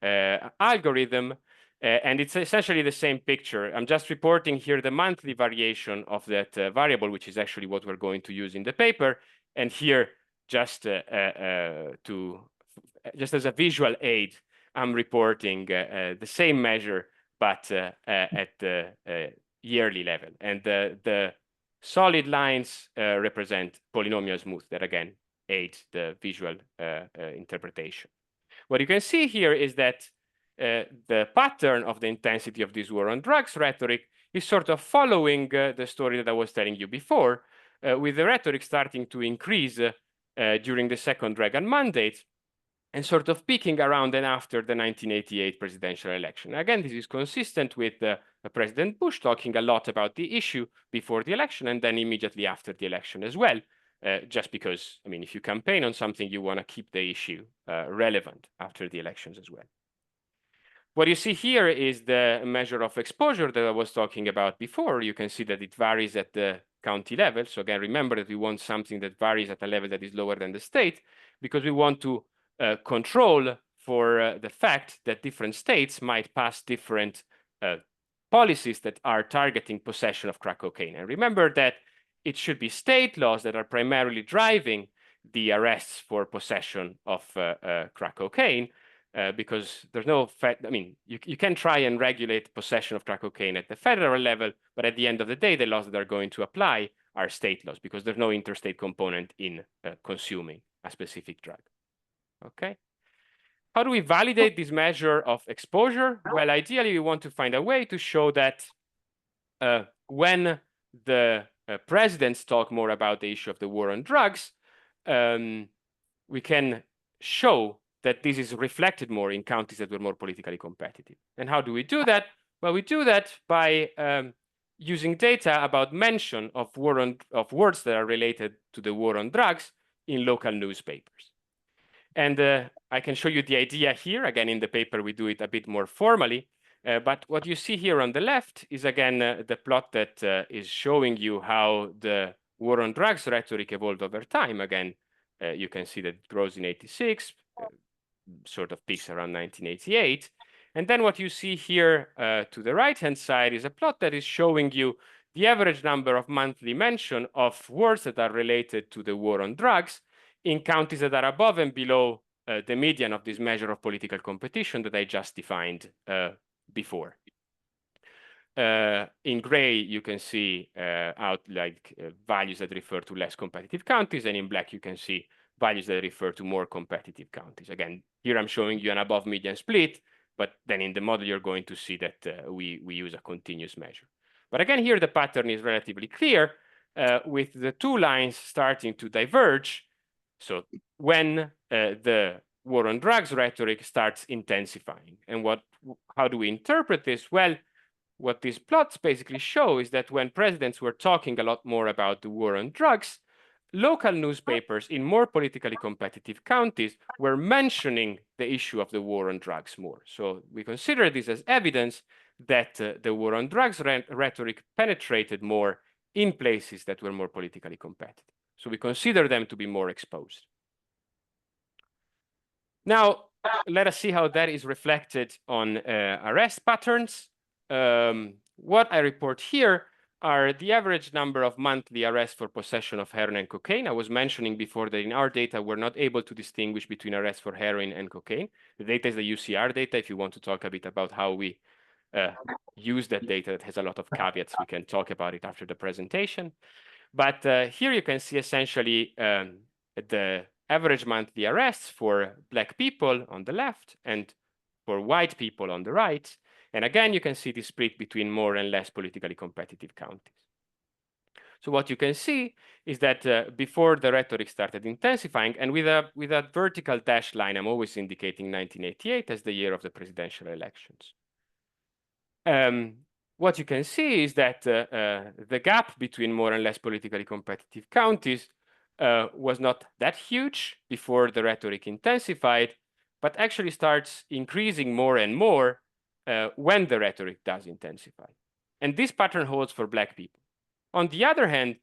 algorithm. And it's essentially the same picture. I'm just reporting here the monthly variation of that variable, which is actually what we're going to use in the paper. And here, just as a visual aid, I'm reporting the same measure, but at the yearly level. And the solid lines represent polynomial smooth that, again, aid the visual interpretation. What you can see here is that the pattern of the intensity of this war on drugs rhetoric is sort of following the story that I was telling you before, with the rhetoric starting to increase during the second Reagan mandate, and sort of peaking around and after the 1988 presidential election. Again, this is consistent with President Bush talking a lot about the issue before the election and then immediately after the election as well, just because, I mean, if you campaign on something, you want to keep the issue relevant after the elections as well. What you see here is the measure of exposure that I was talking about before. You can see that it varies at the county level. So again, remember that we want something that varies at a level that is lower than the state, because we want to control for the fact that different states might pass different policies that are targeting possession of crack cocaine. And remember that it should be state laws that are primarily driving the arrests for possession of crack cocaine, because there's no, I mean, you can try and regulate possession of crack cocaine at the federal level, but at the end of the day, the laws that are going to apply are state laws because there's no interstate component in consuming a specific drug. Okay. How do we validate this measure of exposure? Well, ideally, we want to find a way to show that when the presidents talk more about the issue of the war on drugs, we can show that this is reflected more in counties that were more politically competitive. And how do we do that? Well, we do that by using data about mention of words that are related to the war on drugs in local newspapers. And I can show you the idea here. Again, in the paper, we do it a bit more formally. But what you see here on the left is, again, the plot that is showing you how the war on drugs rhetoric evolved over time. Again, you can see that it grows in 86, sort of peaks around 1988. And then what you see here to the right-hand side is a plot that is showing you the average number of monthly mention of words that are related to the war on drugs in counties that are above and below the median of this measure of political competition that I just defined before. In gray, you can see values that refer to less competitive counties, and in black, you can see values that refer to more competitive counties. Again, here I'm showing you an above median split, but then in the model, you're going to see that we use a continuous measure. But again, here the pattern is relatively clear with the two lines starting to diverge. So when the war on drugs rhetoric starts intensifying. And how do we interpret this? Well, what these plots basically show is that when presidents were talking a lot more about the war on drugs, local newspapers in more politically competitive counties were mentioning the issue of the war on drugs more. So we consider this as evidence that the war on drugs rhetoric penetrated more in places that were more politically competitive. So we consider them to be more exposed. Now, let us see how that is reflected on arrest patterns. What I report here are the average number of monthly arrests for possession of heroin and cocaine. I was mentioning before that in our data, we're not able to distinguish between arrests for heroin and cocaine. The data is the UCR data. If you want to talk a bit about how we use that data, that has a lot of caveats, we can talk about it after the presentation. But here you can see essentially the average monthly arrests for Black people on the left and for white people on the right. And again, you can see the split between more and less politically competitive counties. So what you can see is that before the rhetoric started intensifying, and with a vertical dashed line, I'm always indicating 1988 as the year of the presidential elections. What you can see is that the gap between more and less politically competitive counties was not that huge before the rhetoric intensified, but actually starts increasing more and more when the rhetoric does intensify. And this pattern holds for Black people. On the other hand,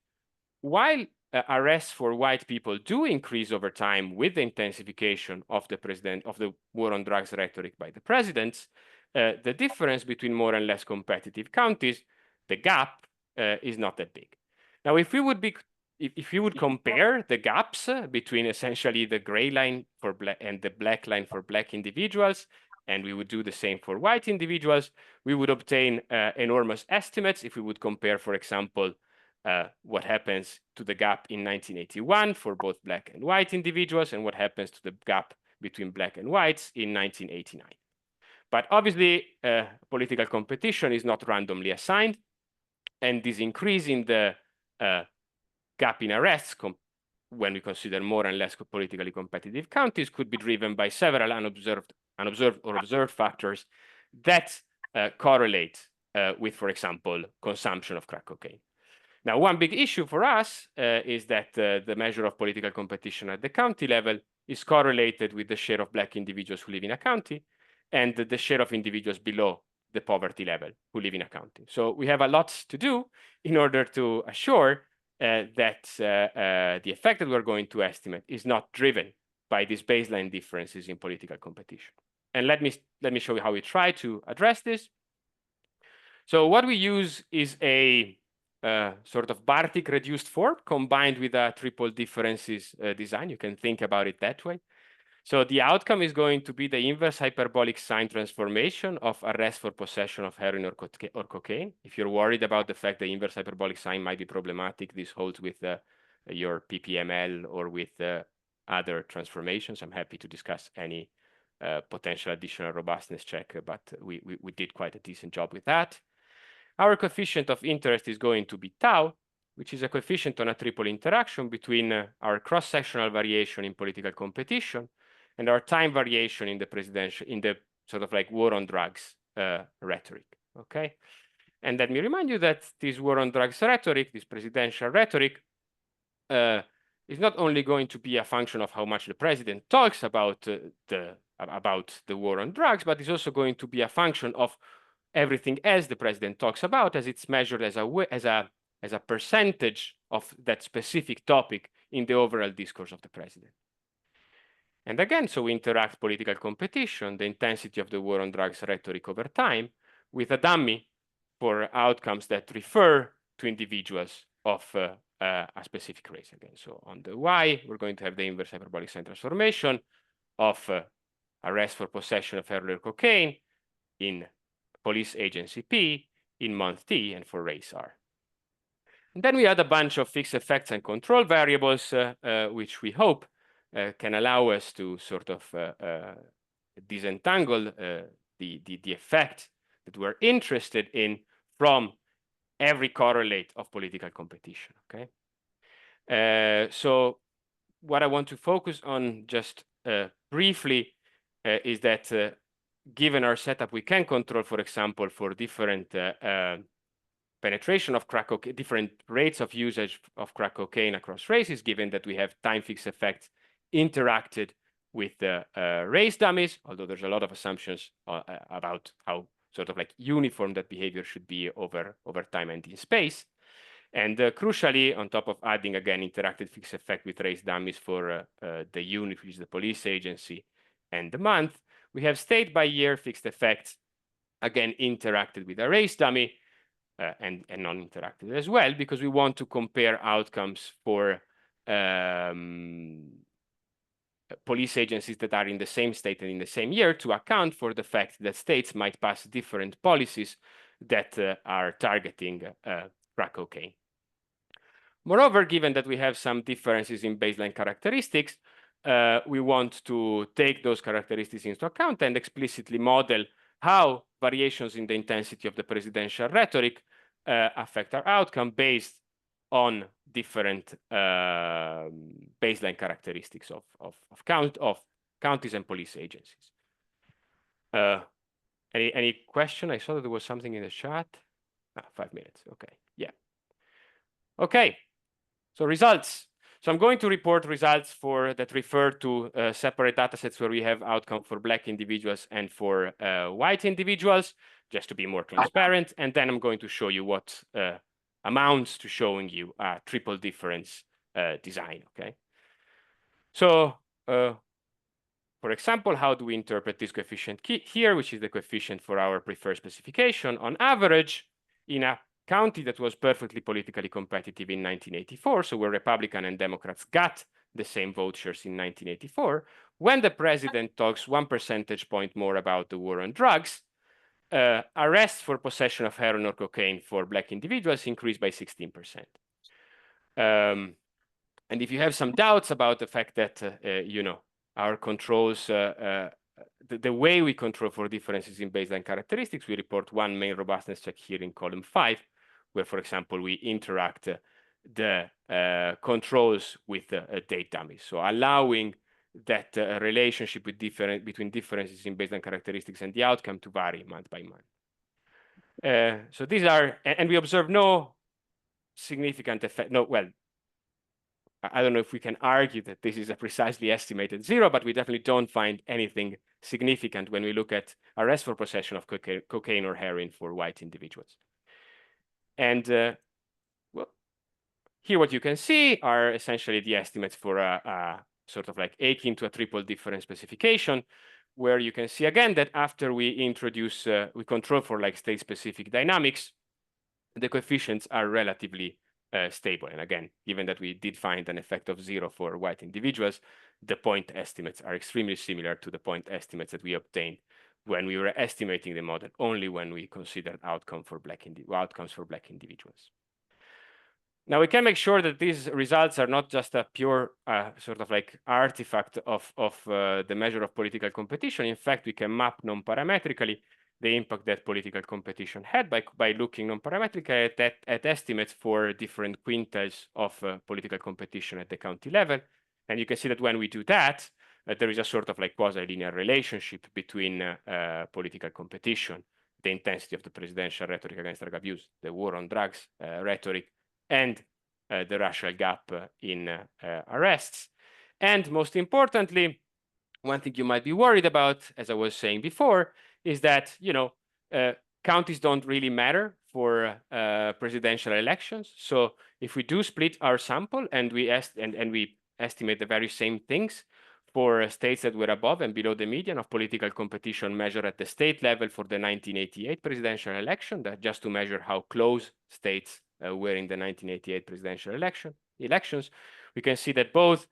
while arrests for white people do increase over time with the intensification of the war on drugs rhetoric by the presidents, the difference between more and less competitive counties, the gap, is not that big. Now, if you would compare the gaps between essentially the gray line for Black and the black line for Black individuals, and we would do the same for white individuals, we would obtain enormous estimates if we would compare, for example, what happens to the gap in 1981 for both Black and white individuals, and what happens to the gap between Black and whites in 1989. But obviously, political competition is not randomly assigned, and this increase in the gap in arrests when we consider more and less politically competitive counties, could be driven by several unobserved or observed factors that correlate with, for example, consumption of crack cocaine. Now, one big issue for us is that the measure of political competition at the county level is correlated with the share of Black individuals who live in a county and the share of individuals below the poverty level who live in a county. So we have a lot to do in order to assure that the effect that we're going to estimate is not driven by these baseline differences in political competition. And let me show you how we try to address this. So what we use is a sort of Bartik reduced form combined with a triple differences design. You can think about it that way. So the outcome is going to be the inverse hyperbolic sign transformation of arrest for possession of heroin or cocaine. If you're worried about the fact the inverse hyperbolic sign might be problematic, this holds with your PPML or with other transformations. I'm happy to discuss any potential additional robustness check, but we did quite a decent job with that. Our coefficient of interest is going to be tau, which is a coefficient on a triple interaction between our cross-sectional variation in political competition and our time variation in the sort of like war on drugs rhetoric, okay? And let me remind you that this war on drugs rhetoric, this presidential rhetoric, is not only going to be a function of how much the president talks about the war on drugs, but it's also going to be a function of everything else the president talks about, as it's measured as a percentage of that specific topic in the overall discourse of the president. And again, so we interact political competition, the intensity of the war on drugs rhetoric over time, with a dummy for outcomes that refer to individuals of a specific race again. So on the Y, we're going to have the inverse hyperbolic sign transformation of arrest for possession of heroin or cocaine in police agency P, in month T, and for race R. And then we had a bunch of fixed effects and control variables, which we hope can allow us to sort of disentangle the effect that we're interested in from every correlate of political competition, okay? So what I want to focus on just briefly is that given our setup, we can control, for example, for different penetration of crack cocaine, different rates of usage of crack cocaine across races, given that we have time fixed effects interacted with the race dummies, although there's a lot of assumptions about how sort of like uniform that behavior should be over time and in space. And crucially, on top of adding, again, interacted fixed effect with race dummies for the unit, which is the police agency, and the month, we have state by year fixed effects, again, interacted with a race dummy and non-interacted as well, because we want to compare outcomes for police agencies that are in the same state and in the same year to account for the fact that states might pass different policies that are targeting crack cocaine. Moreover, given that we have some differences in baseline characteristics, we want to take those characteristics into account and explicitly model how variations in the intensity of the presidential rhetoric affect our outcome based on different baseline characteristics of counties and police agencies. Any question? I saw that there was something in the chat. 5 minutes. Okay. Yeah. Okay. So results. So I'm going to report results that refer to separate data sets where we have outcome for Black individuals and for white individuals, just to be more transparent. And then I'm going to show you what amounts to showing you a triple difference design, okay? So, for example, how do we interpret this coefficient here, which is the coefficient for our preferred specification? On average, in a county that was perfectly politically competitive in 1984, so where Republican and Democrats got the same vote shares in 1984, when the president talks 1 percentage point more about the war on drugs, arrests for possession of heroin or cocaine for Black individuals increased by 16%. And if you have some doubts about the fact that, you know, our controls, the way we control for differences in baseline characteristics, we report one main robustness check here in column 5, where, for example, we interact the controls with date dummies. So allowing that relationship with between differences in baseline characteristics and the outcome to vary month by month. So these are, and we observe no significant effect. No, well, I don't know if we can argue that this is a precisely estimated zero, but we definitely don't find anything significant when we look at arrest for possession of cocaine or heroin for white individuals. And well, here what you can see are essentially the estimates for a sort of like akin to a triple difference specification, where you can see again that after we introduce, we control for like state-specific dynamics, the coefficients are relatively stable. And again, given that we did find an effect of zero for white individuals, the point estimates are extremely similar to the point estimates that we obtained when we were estimating the model only when we considered outcomes for black individuals. Now we can make sure that these results are not just a pure sort of like artifact of the measure of political competition. In fact, we can map non-parametrically the impact that political competition had by looking non-parametrically at estimates for different quintiles of political competition at the county level. And you can see that when we do that, there is a sort of like quasi-linear relationship between political competition, the intensity of the presidential rhetoric against drug abuse, the war on drugs rhetoric, and the racial gap in arrests. And most importantly, one thing you might be worried about, as I was saying before, is that, you know, counties don't really matter for presidential elections. So if we do split our sample and we estimate the very same things for states that were above and below the median of political competition measured at the state level for the 1988 presidential election, that just to measure how close states were in the 1988 presidential elections, we can see that both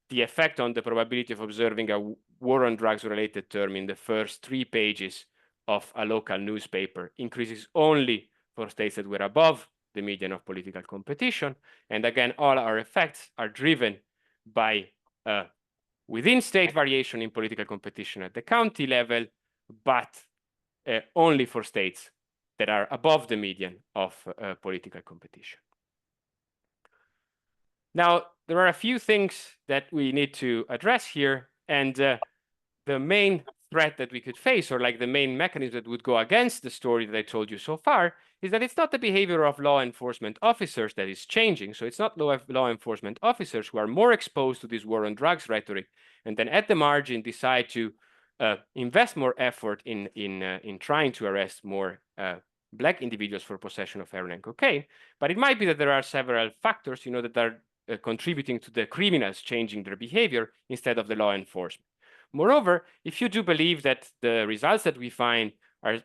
the effect on the probability of observing a war on drugs related term in the first 3 pages of a local newspaper increases only for states that were above the median of political competition. And again, all our effects are driven by within state variation in political competition at the county level, but only for states that are above the median of political competition. Now, there are a few things that we need to address here, and the main threat that we could face, or like the main mechanism that would go against the story that I told you so far, is that it's not the behavior of law enforcement officers that is changing. So it's not law enforcement officers who are more exposed to this war on drugs rhetoric, and then at the margin decide to invest more effort in trying to arrest more Black individuals for possession of heroin and cocaine. But it might be that there are several factors, you know, that are contributing to the criminals changing their behavior instead of the law enforcement. Moreover, if you do believe that the results that we find are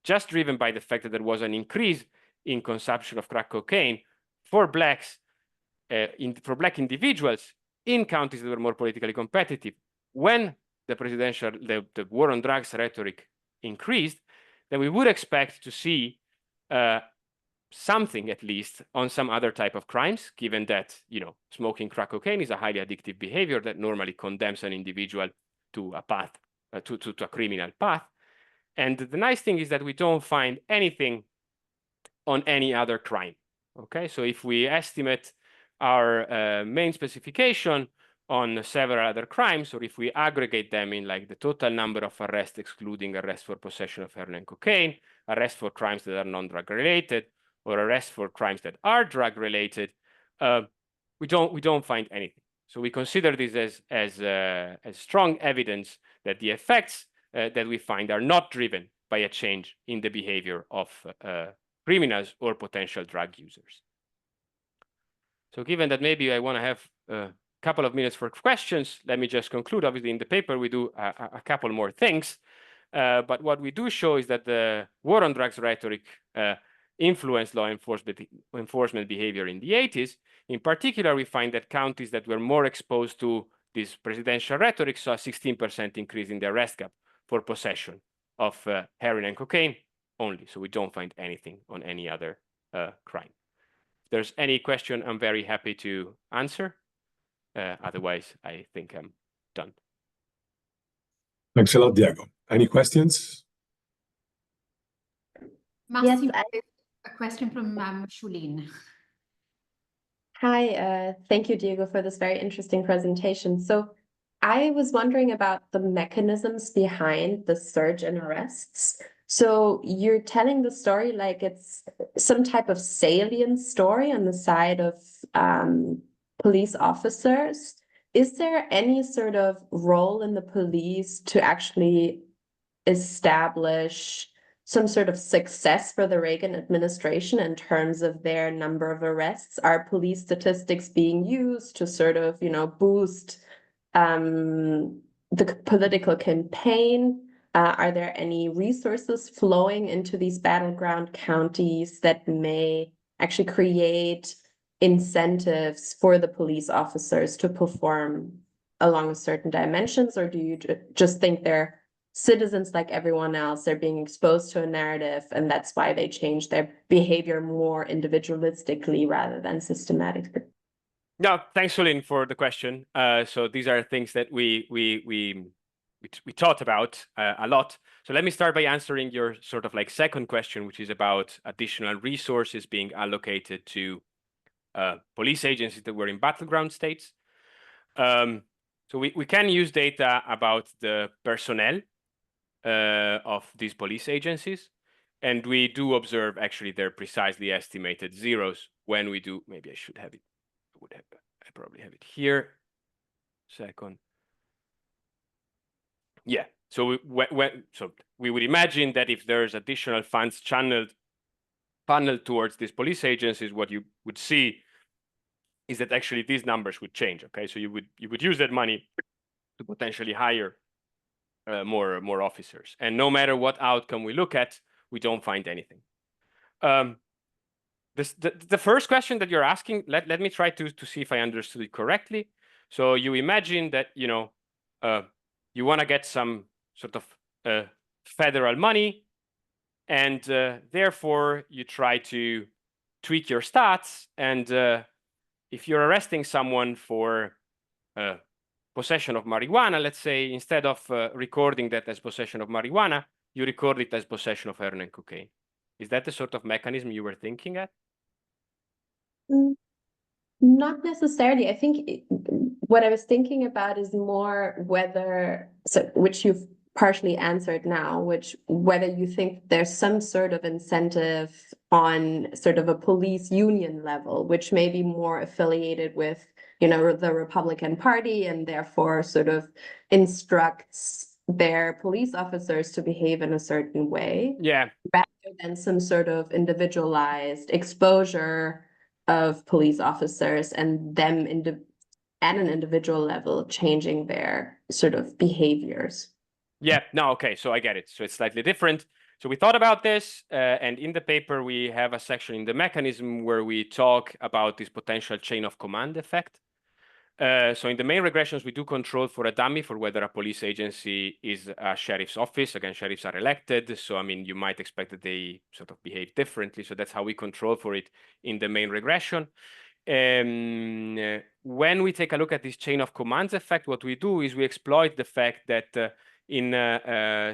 just driven by the fact that there was an increase in consumption of crack cocaine for Blacks, for Black individuals in counties that were more politically competitive, when the war on drugs rhetoric increased, then we would expect to see something at least on some other type of crimes, given that, you know, smoking crack cocaine is a highly addictive behavior that normally condemns an individual to a path, to a criminal path. And the nice thing is that we don't find anything on any other crime. Okay, so if we estimate our main specification on several other crimes, or if we aggregate them in like the total number of arrests, excluding arrests for possession of heroin and cocaine, arrests for crimes that are non-drug related, or arrests for crimes that are drug related, we don't find anything. So we consider this as strong evidence that the effects that we find are not driven by a change in the behavior of criminals or potential drug users. So given that maybe I want to have a couple of minutes for questions, let me just conclude. Obviously, in the paper, we do a couple more things. But what we do show is that the war on drugs rhetoric influenced law enforcement behavior in the 80s. In particular, we find that counties that were more exposed to this presidential rhetoric saw a 16% increase in the arrest gap for possession of heroin and cocaine only. So we don't find anything on any other crime. If there's any question, I'm very happy to answer. Otherwise, I think I'm done.
Thanks a lot, Diego. Any questions?
Massimo, a question from Shulin.
Hi, thank you, Diego, for this very interesting presentation. So I was wondering about the mechanisms behind the surge in arrests. So you're telling the story like it's some type of salient story on the side of police officers. Is there any sort of role in the police to actually establish some sort of success for the Reagan administration in terms of their number of arrests? Are police statistics being used to sort of, boost the political campaign? Are there any resources flowing into these battleground counties that may actually create incentives for the police officers to perform along certain dimensions? Or do you just think they're citizens like everyone else, they're being exposed to a narrative, and that's why they change their behavior more individualistically rather than systematically?
No, thanks, Celine, for the question. So these are things that we thought about a lot. So let me start by answering your sort of like second question, which is about additional resources being allocated to police agencies that were in battleground states. So we can use data about the personnel of these police agencies, and we do observe actually their precisely estimated zeros when we do. Maybe I should have it. I probably have it here. Second. Yeah. So we would imagine that if there's additional funds channeled towards these police agencies, what you would see is that actually these numbers would change. Okay, so you would use that money to potentially hire more officers, and no matter what outcome we look at, we don't find anything. The first question that you're asking, let me try to see if I understood it correctly. So you imagine that you want to get some sort of federal money, and therefore you try to tweak your stats, and if you're arresting someone for possession of marijuana, let's say, instead of recording that as possession of marijuana, you record it as possession of heroin and cocaine. Is that the sort of mechanism you were thinking at?
Not necessarily. I think what I was thinking about is more whether, which you've partially answered now, whether you think there's some sort of incentive on sort of a police union level, which may be more affiliated with, the Republican Party, and therefore sort of instructs their police officers to behave in a certain way.
Yeah.
Rather than some sort of individualized exposure of police officers and them at an individual level changing their sort of behaviors.
Yeah, no, okay, so I get it. So it's slightly different. So we thought about this, and in the paper we have a section in the mechanism where we talk about this potential chain of command effect. So in the main regressions, we do control for a dummy for whether a police agency is a sheriff's office. Again, sheriffs are elected. So, I mean, you might expect that they sort of behave differently. So that's how we control for it in the main regression. When we take a look at this chain of commands effect, what we do is we exploit the fact that in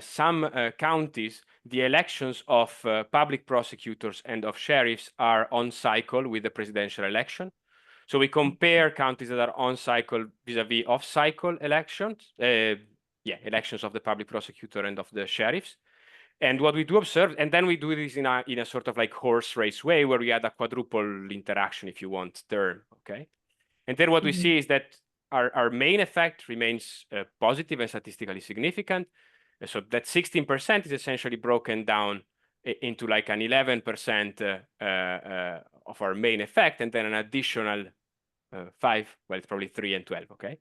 some counties, the elections of public prosecutors and of sheriffs are on cycle with the presidential election. So we compare counties that are on cycle vis-a-vis off cycle elections, elections of the public prosecutor and of the sheriffs. And what we do observe, and then we do this in a sort of like horse race way where we add a quadruple interaction, if you want, term, okay? And then what we see is that our main effect remains positive and statistically significant. So that 16% is essentially broken down into like an 11% of our main effect, and then an additional 5, well, it's probably 3 and 12, okay?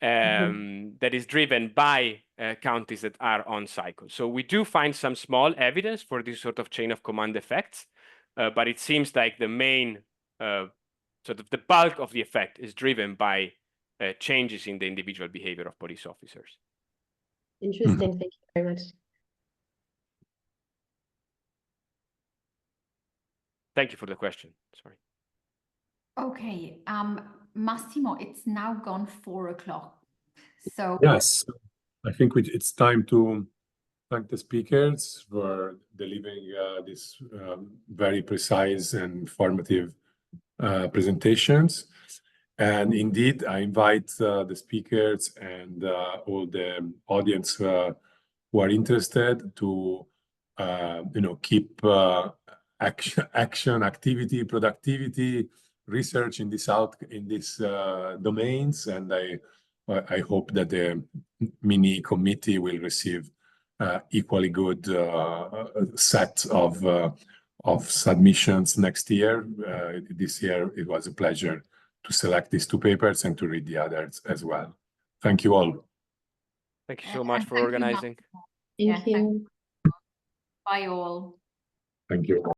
That is driven by counties that are on cycle. So we do find some small evidence for this sort of chain of command effects, but it seems like the main, sort of the bulk of the effect is driven by changes in the individual behavior of police officers.
Interesting, thank you very much.
Thank you for the question, sorry.
Okay, Massimo, it's now gone 4 o'clock. So
yes, I think it's time to thank the speakers for delivering this very precise and informative presentations. And indeed, I invite the speakers and all the audience who are interested to keep action, activity, productivity, research in these domains. And I hope that the MinE committee will receive equally good set of submissions next year. This year, it was a pleasure to select these 2 papers and to read the others as well. Thank you all.
Thank you so much for
Thank you,
organizing.
Yeah,
Thank you.
Bye all.
Thank you.